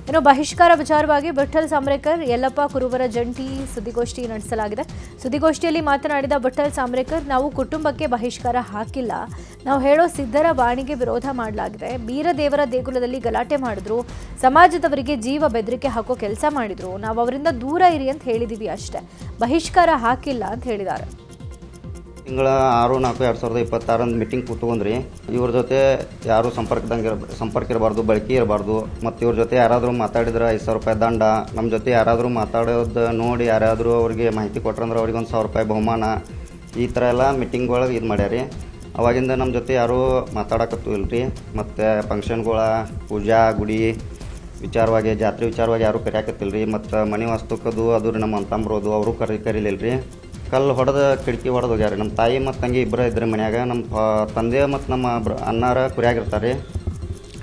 ಇನ್ನು ಬಹಿಷ್ಕಾರ ವಿಚಾರವಾಗಿ ವಿಠ್ಠಲ್ ಸಾಮ್ರೇಕರ್, ಯಲ್ಲಪ್ಪ ಕುರುಬರ ಜಂಟಿ ಸುದ್ದಿಗೋಷ್ಠಿ ನಡೆಸಲಾಗಿದೆ. ಸುದ್ದಿಗೋಷ್ಠಿಯಲ್ಲಿ ಮಾತನಾಡಿದ ವಿಠ್ಠಲ್ ಸಾಮ್ರೇಕರ್, ನಾವು ಕುಟುಂಬಕ್ಕೆ ಬಹಿಷ್ಕಾರ ಹಾಕಿಲ್ಲ, ನಾವು ಹೇಳೋ ಸಿದ್ಧರ ವಾಣಿಗೆ ವಿರೋಧ ಮಾಡಲಾಗಿದೆ. ಬೀರದೇವರ ದೇಗುಲದಲ್ಲಿ ಗಲಾಟೆ ಮಾಡಿದ್ರು, ಸಮಾಜದವರಿಗೆ ಜೀವ ಬೆದರಿಕೆ ಹಾಕೋ ಕೆಲಸ ಮಾಡಿದ್ರು, ನಾವು ಅವರಿಂದ ದೂರ ಇರಿ ಅಂತ ಹೇಳಿದೀವಿ ಅಷ್ಟೇ, ಬಹಿಷ್ಕಾರ ಹಾಕಿಲ್ಲ ಅಂತ ಹೇಳಿದ್ದಾರೆ.
ತಿಂಗಳ 6/4/2026 ಮೀಟಿಂಗ್ ಕೂತ್ಕೊಂಡ್ರಿ. ಇವ್ರ ಜೊತೆ ಯಾರು ಸಂಪರ್ಕ ಇರಬಾರ್ದು, ಬಳಕೆ ಇರಬಾರ್ದು. ಮತ್ತು ಇವ್ರ ಜೊತೆ ಯಾರಾದರೂ ಮಾತಾಡಿದ್ರೆ 5,000 ರೂಪಾಯಿ ದಂಡ. ನಮ್ಮ ಜೊತೆ ಯಾರಾದರೂ ಮಾತಾಡೋದು ನೋಡಿ ಯಾರಾದರೂ ಅವ್ರಿಗೆ ಮಾಹಿತಿ ಕೊಟ್ರಂದ್ರೆ ಅವ್ರಿಗೆ 1,000 ರೂಪಾಯಿ ಬಹುಮಾನ. ಈ ಥರ ಎಲ್ಲ ಮೀಟಿಂಗ್ ಒಳಗೆ ಇದು ಮಾಡ್ಯಾರಿ. ಅವಾಗಿಂದ ನಮ್ಮ ಜೊತೆ ಯಾರೂ ಮಾತಾಡಕತ್ತೂ ಇಲ್ರಿ. ಮತ್ತು ಫಂಕ್ಷನ್ಗಳ ಪೂಜಾ ಗುಡಿ ವಿಚಾರವಾಗಿ, ಜಾತ್ರೆ ವಿಚಾರವಾಗಿ ಯಾರೂ ಕರಿಯಾಕತ್ತಿಲ್ರಿ. ಮತ್ತು ಮನೆ ವಾಸ್ತುಕದು ಅದು ನಮ್ಮ ಅಂತಂಬ್ರೋದು ಅವರು ಕರೀಲಿಲ್ರಿ. ಕಲ್ಲು ಹೊಡೆದು ಕಿಟಕಿ ಹೊಡೆದು ಹೋಗ್ಯಾರ. ನಮ್ಮ ತಾಯಿ ಮತ್ತು ತಂಗಿ ಇಬ್ಬರು ಇದ್ದರೆ ಮನ್ಯಾಗ. ನಮ್ಮ ತಂದೆ ಮತ್ತು ನಮ್ಮ ಅಣ್ಣಾರ ಕುರಿಯಾಗಿರ್ತಾರೆ,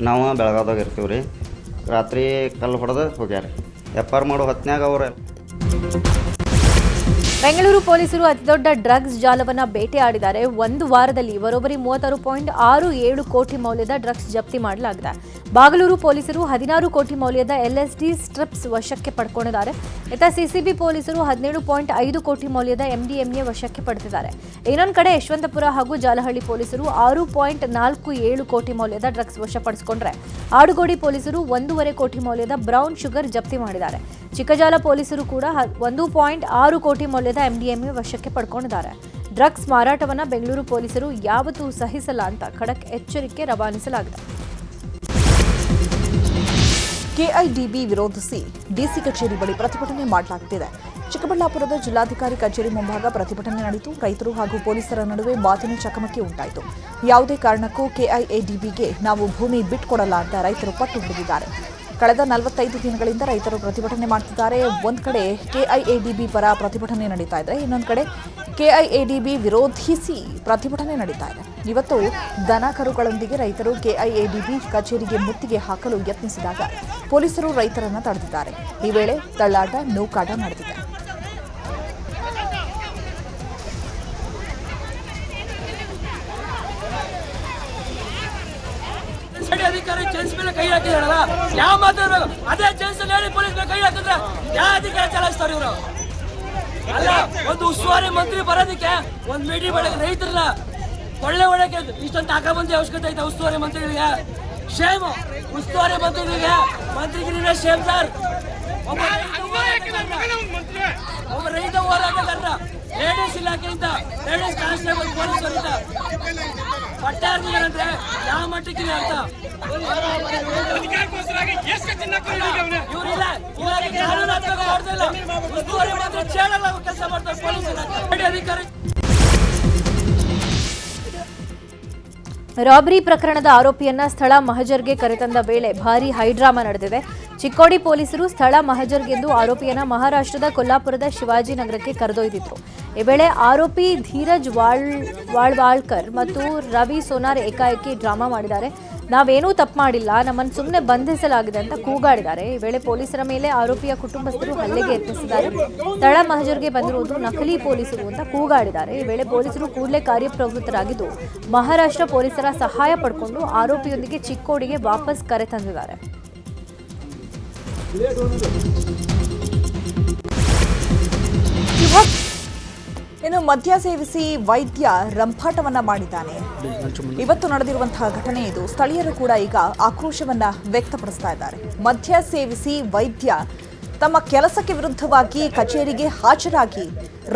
ನಾವು ಬೆಳಗಾವ್ದಾಗ ಇರ್ತೀವಿ ರೀ. ರಾತ್ರಿ ಕಲ್ಲು ಹೊಡೆದು ಹೋಗ್ಯಾರ. ವ್ಯಾಪಾರ ಮಾಡೋ ಹೊತ್ನ್ಯಾಗ ಅವ್ರು.
ಬೆಂಗಳೂರು ಪೊಲೀಸರು ಅತಿದೊಡ್ಡ ಡ್ರಗ್ಸ್ ಜಾಲವನ್ನು ಬೇಟೆಯಾಡಿದ್ದಾರೆ. ಒಂದು ವಾರದಲ್ಲಿ ಬರೋಬ್ಬರಿ 36.67 ಕೋಟಿ ಮೌಲ್ಯದ ಡ್ರಗ್ಸ್ ಜಪ್ತಿ ಮಾಡಲಾಗಿದೆ. ಬಾಗಲೂರು ಪೊಲೀಸರು 16 ಕೋಟಿ ಮೌಲ್ಯದ LSD ಸ್ಟ್ರಿಪ್ಸ್ ವಶಕ್ಕೆ ಪಡ್ಕೊಂಡಿದ್ದಾರೆ. ಇತ್ತ ಸಿಸಿಬಿ ಪೊಲೀಸರು 17.5 ಕೋಟಿ ಮೌಲ್ಯದ MDMA ವಶಕ್ಕೆ ಪಡೆದಿದ್ದಾರೆ. ಇನ್ನೊಂದು ಕಡೆ ಯಶವಂತಪುರ ಹಾಗೂ ಜಾಲಹಳ್ಳಿ ಪೊಲೀಸರು 6.47 ಕೋಟಿ ಮೌಲ್ಯದ ಡ್ರಗ್ಸ್ ವಶಪಡಿಸಿಕೊಂಡ್ರೆ, ಆಡುಗೋಡಿ ಪೊಲೀಸರು 1.5 ಕೋಟಿ ಮೌಲ್ಯದ ಬ್ರೌನ್ ಶುಗರ್ ಜಪ್ತಿ ಮಾಡಿದ್ದಾರೆ. ಚಿಕ್ಕಜಾಲ ಪೊಲೀಸರು ಕೂಡ 1.6 ಕೋಟಿ ಮೌಲ್ಯದ MDMA ವಶಕ್ಕೆ ಪಡ್ಕೊಂಡಿದ್ದಾರೆ. ಡ್ರಗ್ಸ್ ಮಾರಾಟವನ್ನು ಬೆಂಗಳೂರು ಪೊಲೀಸರು ಯಾವತ್ತೂ ಸಹಿಸಲ್ಲ ಅಂತ ಖಡಕ್ ಎಚ್ಚರಿಕೆ ರವಾನಿಸಲಾಗಿದೆ.
ಕೆಐಡಿಬಿ ವಿರೋಧಿಸಿ ಡಿಸಿ ಕಚೇರಿ ಬಳಿ ಪ್ರತಿಭಟನೆ ಮಾಡಲಾಗುತ್ತಿದೆ. ಚಿಕ್ಕಬಳ್ಳಾಪುರದ ಜಿಲ್ಲಾಧಿಕಾರಿ ಕಚೇರಿ ಮುಂಭಾಗ ಪ್ರತಿಭಟನೆ ನಡೆಯಿತು. ರೈತರು ಹಾಗೂ ಪೊಲೀಸರ ನಡುವೆ ಮಾತಿನ ಚಕಮಕಿ ಉಂಟಾಯಿತು. ಯಾವುದೇ ಕಾರಣಕ್ಕೂ ಕೆಐಎಡಿಬಿಗೆ ನಾವು ಭೂಮಿ ಬಿಟ್ಕೊಡಲ್ಲ ಅಂತ ರೈತರು ಪಟ್ಟು ಹಿಡಿದಿದ್ದಾರೆ. ಕಳೆದ 45 ದಿನಗಳಿಂದ ರೈತರು ಪ್ರತಿಭಟನೆ ಮಾಡ್ತಿದ್ದಾರೆ. ಒಂದು ಕಡೆ ಕೆಐಎಡಿಬಿ ಪರ ಪ್ರತಿಭಟನೆ ನಡೀತಾ ಇದೆ, ಇನ್ನೊಂದು ಕಡೆ ಕೆಐಎಡಿಬಿ ವಿರೋಧಿಸಿ ಪ್ರತಿಭಟನೆ ನಡೀತಾ ಇದೆ. ಇವತ್ತು ದನ ಕರುಗಳೊಂದಿಗೆ ರೈತರು ಕೆಐಎಡಿಬಿ ಕಚೇರಿಗೆ ಮುತ್ತಿಗೆ ಹಾಕಲು ಯತ್ನಿಸಿದಾಗ ಪೊಲೀಸರು ರೈತರನ್ನು ತಡೆದಿದ್ದಾರೆ. ಈ ವೇಳೆ ತಳ್ಳಾಟ, ನೂಕಾಟ ನಡೆದಿದೆ.
ಅಧಿಕಾರಿ ಜೆನ್ಸ್ ಮೇಲೆ ಕೈ ಹಾಕಿದಾರಲ್ಲ, ಯಾವ ಮಾತಾಡ್ಬೇಕು? ಅದೇ ಜೆನ್ಸ್ ಹೇಳಿ ಪೊಲೀಸ್ ಮೇಲೆ ಕೈ ಹಾಕಿದ್ರೆ ಯಾವ ಅಧಿಕಾರ ಚಲಾಯಿಸ್ತಾರೆ ಇವರು? ಅಲ್ಲ, ಒಂದು ಉಸ್ತುವಾರಿ ಮಂತ್ರಿ ಬರೋದಕ್ಕೆ ಒಂದು ಮೀಟಿಂಗ್ ಮಾಡಕ್ಕೆ ರೈತರನ್ನ ಒಳ್ಳೆ ಒಳಗೆ ಇಷ್ಟೊಂದು ತಾಕಬಂದಿ ಅವಶ್ಯಕತೆ ಐತೆ ಉಸ್ತುವಾರಿ ಮಂತ್ರಿಗಳಿಗೆ. ಶೇಮ್ ಉಸ್ತುವಾರಿ ಮಂತ್ರಿಗಿರಿನೇ ಶೇಮ್ ಸರ್. ಒಬ್ಬ ರೈತ ಹೋರಾಟಗಾರರ ಲೇಡೀಸ್ ಇಲಾಖೆಯಿಂದ, ಲೇಡೀಸ್ ಕಾನ್ಸ್ಟೇಬಲ್ ಪೊಲೀಸರಿಂದ ಪಟ್ಟ ಅಂದ್ರೆ ಯಾವ ಮಟ್ಟಕ್ಕಿದೆ ಅಂತ ಇವರಿಲ್ಲ. ಇವಾಗ ಕಾನೂನಾತ್ಮಕ ಮಾಡ್ತಿಲ್ಲ, ಉಸ್ತುವಾರಿ ಮಾತ್ರ ಚೇಳಲ್ಲ ಕೆಲಸ ಮಾಡ್ತಾರೆ ಪೊಲೀಸ್ ಅಧಿಕಾರಿ.
ರಾಬರಿ ಪ್ರಕರಣದ ಆರೋಪಿಯನ್ನ ಸ್ಥಳ ಮಹಜರ್ಗೆ ಕರೆತಂದ ವೇಳೆ ಭಾರೀ ಹೈಡ್ರಾಮಾ ನಡೆದಿದೆ. ಚಿಕ್ಕೋಡಿ ಪೊಲೀಸರು ಸ್ಥಳ ಮಹಜರ್ಗೆಂದು ಆರೋಪಿಯನ್ನ ಮಹಾರಾಷ್ಟ್ರದ ಕೊಲ್ಲಾಪುರದ ಶಿವಾಜಿನಗರಕ್ಕೆ ಕರೆದೊಯ್ದಿದ್ರು. ಈ ವೇಳೆ ಆರೋಪಿ ಧೀರಜ್ ವಾಳ್ವಾಳ್ಕರ್ ಮತ್ತು ರವಿ ಸೋನಾರ್ ಏಕಾಏಕಿ ಡ್ರಾಮಾ ಮಾಡಿದ್ದಾರೆ. ನಾವೇನೂ ತಪ್ಪು ಮಾಡಿಲ್ಲ, ನಮ್ಮನ್ನು ಸುಮ್ಮನೆ ಬಂಧಿಸಲಾಗಿದೆ ಅಂತ ಕೂಗಾಡಿದ್ದಾರೆ. ಈ ವೇಳೆ ಪೊಲೀಸರ ಮೇಲೆ ಆರೋಪಿಯ ಕುಟುಂಬಸ್ಥರು ಹಲ್ಲೆಗೆ ಯತ್ನಿಸಿದ್ದಾರೆ. ಸ್ಥಳ ಮಹಜರ್ಗೆ ಬಂದಿರುವುದು ನಕಲಿ ಪೊಲೀಸರು ಅಂತ ಕೂಗಾಡಿದ್ದಾರೆ. ಈ ವೇಳೆ ಪೊಲೀಸರು ಕೂಡಲೇ ಕಾರ್ಯಪ್ರವೃತ್ತರಾಗಿದ್ದು ಮಹಾರಾಷ್ಟ್ರ ಪೊಲೀಸರ ಸಹಾಯ ಪಡ್ಕೊಂಡು ಆರೋಪಿಯೊಂದಿಗೆ ಚಿಕ್ಕೋಡಿಗೆ ವಾಪಸ್ ಕರೆ ತಂದಿದ್ದಾರೆ.
ಇನ್ನು ಮದ್ಯ ಸೇವಿಸಿ ವೈದ್ಯ ರಂಪಾಟವನ್ನ ಮಾಡಿದ್ದಾನೆ. ಇವತ್ತು ನಡೆದಿರುವಂತಹ ಘಟನೆ ಇದು. ಸ್ಥಳೀಯರು ಕೂಡ ಈಗ ಆಕ್ರೋಶವನ್ನ ವ್ಯಕ್ತಪಡಿಸ್ತಾ ಇದ್ದಾರೆ. ಮದ್ಯ ಸೇವಿಸಿ ವೈದ್ಯ ತಮ್ಮ ಕೆಲಸಕ್ಕೆ ವಿರುದ್ಧವಾಗಿ ಕಚೇರಿಗೆ ಹಾಜರಾಗಿ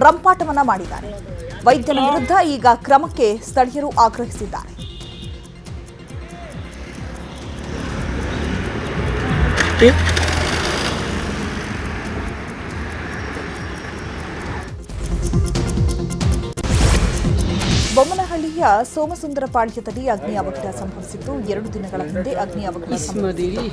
ರಂಪಾಟವನ್ನ ಮಾಡಿದ್ದಾನೆ. ವೈದ್ಯನ ವಿರುದ್ಧ ಈಗ ಕ್ರಮಕ್ಕೆ ಸ್ಥಳೀಯರು ಆಗ್ರಹಿಸಿದ್ದಾರೆ. ಬೊಮ್ಮನಹಳ್ಳಿಯ ಸೋಮಸುಂದರಪಾಳ್ಯದಲ್ಲಿ ಅಗ್ನಿ ಅವಘಡ ಸಂಭವಿಸಿದ್ದು 2 ದಿನಗಳ ಹಿಂದೆ ಅಗ್ನಿ ಅವಘಡ ಸಂಭವಿಸಿದ್ದು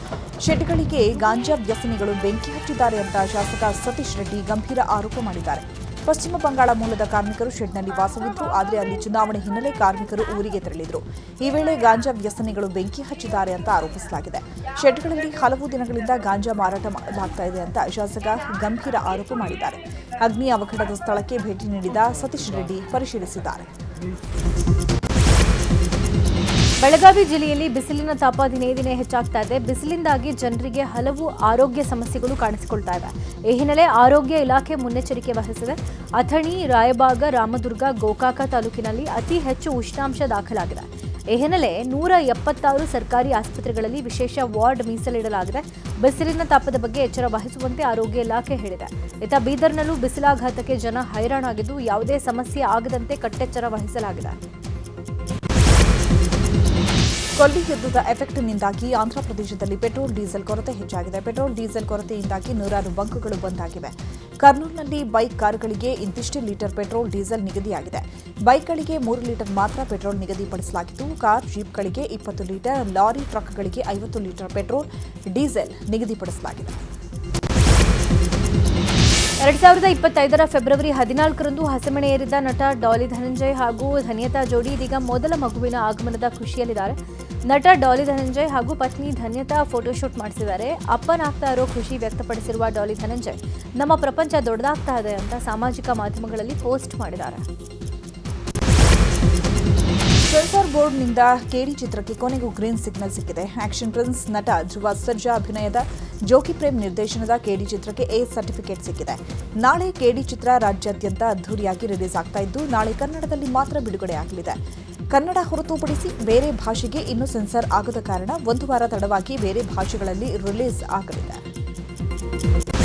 ಶೆಡ್ಗಳಿಗೆ ಗಾಂಜಾ ವ್ಯಸನಿಗಳು ಬೆಂಕಿ ಹಚ್ಚಿದ್ದಾರೆ ಅಂತ ಶಾಸಕ ಸತೀಶ್ ರೆಡ್ಡಿ ಗಂಭೀರ ಆರೋಪ ಮಾಡಿದ್ದಾರೆ. ಪಶ್ಚಿಮ ಬಂಗಾಳ ಮೂಲದ ಕಾರ್ಮಿಕರು ಶೆಡ್ನಲ್ಲಿ ವಾಸವಿದ್ರು, ಆದರೆ ಅಲ್ಲಿ ಚುನಾವಣೆ ಹಿನ್ನೆಲೆ ಕಾರ್ಮಿಕರು ಊರಿಗೆ ತೆರಳಿದ್ರು. ಈ ವೇಳೆ ಗಾಂಜಾ ವ್ಯಸನಿಗಳು ಬೆಂಕಿ ಹಚ್ಚಿದ್ದಾರೆ ಅಂತ ಆರೋಪಿಸಲಾಗಿದೆ. ಶೆಡ್ಗಳಲ್ಲಿ ಹಲವು ದಿನಗಳಿಂದ ಗಾಂಜಾ ಮಾರಾಟ ಮಾಡಲಾಗ್ತಾ ಇದೆ ಅಂತ ಶಾಸಕ ಗಂಭೀರ ಆರೋಪ ಮಾಡಿದ್ದಾರೆ. ಅಗ್ನಿ ಅವಘಡದ ಸ್ಥಳಕ್ಕೆ ಭೇಟಿ ನೀಡಿದ ಸತೀಶ್ ರೆಡ್ಡಿ ಪರಿಶೀಲಿಸಿದ್ದಾರೆ.
ಬೆಳಗಾವಿ ಜಿಲ್ಲೆಯಲ್ಲಿ ಬಿಸಿಲಿನ ತಾಪ ದಿನೇ ದಿನೇ ಹೆಚ್ಚಾಗ್ತಾ ಇದೆ. ಬಿಸಿಲಿಂದಾಗಿ ಜನರಿಗೆ ಹಲವು ಆರೋಗ್ಯ ಸಮಸ್ಯೆಗಳು ಕಾಣಿಸಿಕೊಳ್ತಾ ಇವೆ. ಈ ಹಿನ್ನೆಲೆ ಆರೋಗ್ಯ ಇಲಾಖೆ ಮುನ್ನೆಚ್ಚರಿಕೆ ವಹಿಸಿದೆ. ಅಥಣಿ, ರಾಯಬಾಗ, ರಾಮದುರ್ಗ, ಗೋಕಾಕ ತಾಲೂಕಿನಲ್ಲಿ ಅತಿ ಹೆಚ್ಚು ಉಷ್ಣಾಂಶ ದಾಖಲಾಗಿದೆ. ಈ ಹಿನ್ನೆಲೆ 176 ಸರ್ಕಾರಿ ಆಸ್ಪತ್ರೆಗಳಲ್ಲಿ ವಿಶೇಷ ವಾರ್ಡ್ ಮೀಸಲಿಡಲಾಗಿದೆ. ಬಿಸಿಲಿನ ತಾಪದ ಬಗ್ಗೆ ಎಚ್ಚರ ವಹಿಸುವಂತೆ ಆರೋಗ್ಯ ಇಲಾಖೆ ಹೇಳಿದೆ. ಇತ್ತ ಬೀದರ್ನಲ್ಲೂ ಬಿಸಿಲಾಘಾತಕ್ಕೆ ಜನ ಹೈರಾಣಾಗಿದ್ದು ಯಾವುದೇ ಸಮಸ್ಯೆ ಆಗದಂತೆ ಕಟ್ಟೆಚ್ಚರ ವಹಿಸಲಾಗಿದೆ.
ಕೊಲ್ಲಿ ಯುದ್ಧದ ಎಫೆಕ್ಟ್ನಿಂದಾಗಿ ಆಂಧ್ರಪ್ರದೇಶದಲ್ಲಿ ಪೆಟ್ರೋಲ್ ಡೀಸೆಲ್ ಕೊರತೆ ಹೆಚ್ಚಾಗಿದೆ. ಪೆಟ್ರೋಲ್ ಡೀಸೆಲ್ ಕೊರತೆಯಿಂದಾಗಿ 100 ಬಂಕ್ಗಳು ಬಂದ್ ಆಗಿವೆ. ಕರ್ನೂಲ್ನಲ್ಲಿ ಬೈಕ್ ಕಾರುಗಳಿಗೆ ಇಂತಿಷ್ಟೇ ಲೀಟರ್ ಪೆಟ್ರೋಲ್ ಡೀಸೆಲ್ ನಿಗದಿಯಾಗಿದೆ. ಬೈಕ್ಗಳಿಗೆ 3 ಲೀಟರ್ ಮಾತ್ರ ಪೆಟ್ರೋಲ್ ನಿಗದಿಪಡಿಸಲಾಗಿದ್ದು, ಕಾರ್, ಜೀಪ್ಗಳಿಗೆ 20 ಲೀಟರ್, ಲಾರಿ, ಟ್ರಕ್ಗಳಿಗೆ 50 ಲೀಟರ್ ಪೆಟ್ರೋಲ್ ಡೀಸೆಲ್ ನಿಗದಿಪಡಿಸಲಾಗಿದೆ.
2025ರ ಫೆಬ್ರವರಿ 14ರಂದು ಹಸೆಮಣೆ ಏರಿದ್ದ ನಟ ಡಾಲಿ ಧನಂಜಯ್ ಹಾಗೂ ಧನ್ಯತಾ ಜೋಡಿ ಇದೀಗ ಮೊದಲ ಮಗುವಿನ ಆಗಮನದ ಖುಷಿಯಲ್ಲಿದ್ದಾರೆ. ನಟ ಡಾಲಿ ಧನಂಜಯ್ ಹಾಗೂ ಪತ್ನಿ ಧನ್ಯತಾ ಫೋಟೋಶೂಟ್ ಮಾಡಿಸಿದ್ದಾರೆ. ಅಪ್ಪನಾಗ್ತಾ ಇರೋ ಖುಷಿ ವ್ಯಕ್ತಪಡಿಸಿರುವ ಡಾಲಿ ಧನಂಜಯ್, ನಮ್ಮ ಪ್ರಪಂಚ ದೊಡ್ಡದಾಗ್ತಾ ಇದೆ ಅಂತ ಸಾಮಾಜಿಕ ಮಾಧ್ಯಮಗಳಲ್ಲಿ ಪೋಸ್ಟ್ ಮಾಡಿದ್ದಾರೆ.
ಸೆನ್ಸಾರ್ ಬೋರ್ಡ್ನಿಂದ ಕೇಡಿ ಚಿತ್ರಕ್ಕೆ ಕೊನೆಗೂ ಗ್ರೀನ್ ಸಿಗ್ನಲ್ ಸಿಕ್ಕಿದೆ. ಆಕ್ಷನ್ ಪ್ರಿನ್ಸ್ ನಟ ಧ್ರುವ ಸರ್ಜಾ ಅಭಿನಯದ ಜೋಕಿ ಪ್ರೇಮ್ ನಿರ್ದೇಶನದ ಕೇಡಿ ಚಿತ್ರಕ್ಕೆ ಎ ಸರ್ಟಿಫಿಕೇಟ್ ಸಿಕ್ಕಿದೆ. ನಾಳೆ ಕೇಡಿ ಚಿತ್ರ ರಾಜ್ಯಾದ್ಯಂತ ಅದ್ದೂರಿಯಾಗಿ ರಿಲೀಸ್ ಆಗ್ತಾ ಇದ್ದು, ನಾಳೆ ಕನ್ನಡದಲ್ಲಿ ಮಾತ್ರ ಬಿಡುಗಡೆ ಆಗಲಿದೆ. ಕನ್ನಡ ಹೊರತುಪಡಿಸಿ ಬೇರೆ ಭಾಷೆಗೆ ಇನ್ನೂ ಸೆನ್ಸಾರ್ ಆಗದ ಕಾರಣ 1 ವಾರ ತಡವಾಗಿ ಬೇರೆ ಭಾಷೆಗಳಲ್ಲಿ ರಿಲೀಸ್ ಆಗಲಿದೆ.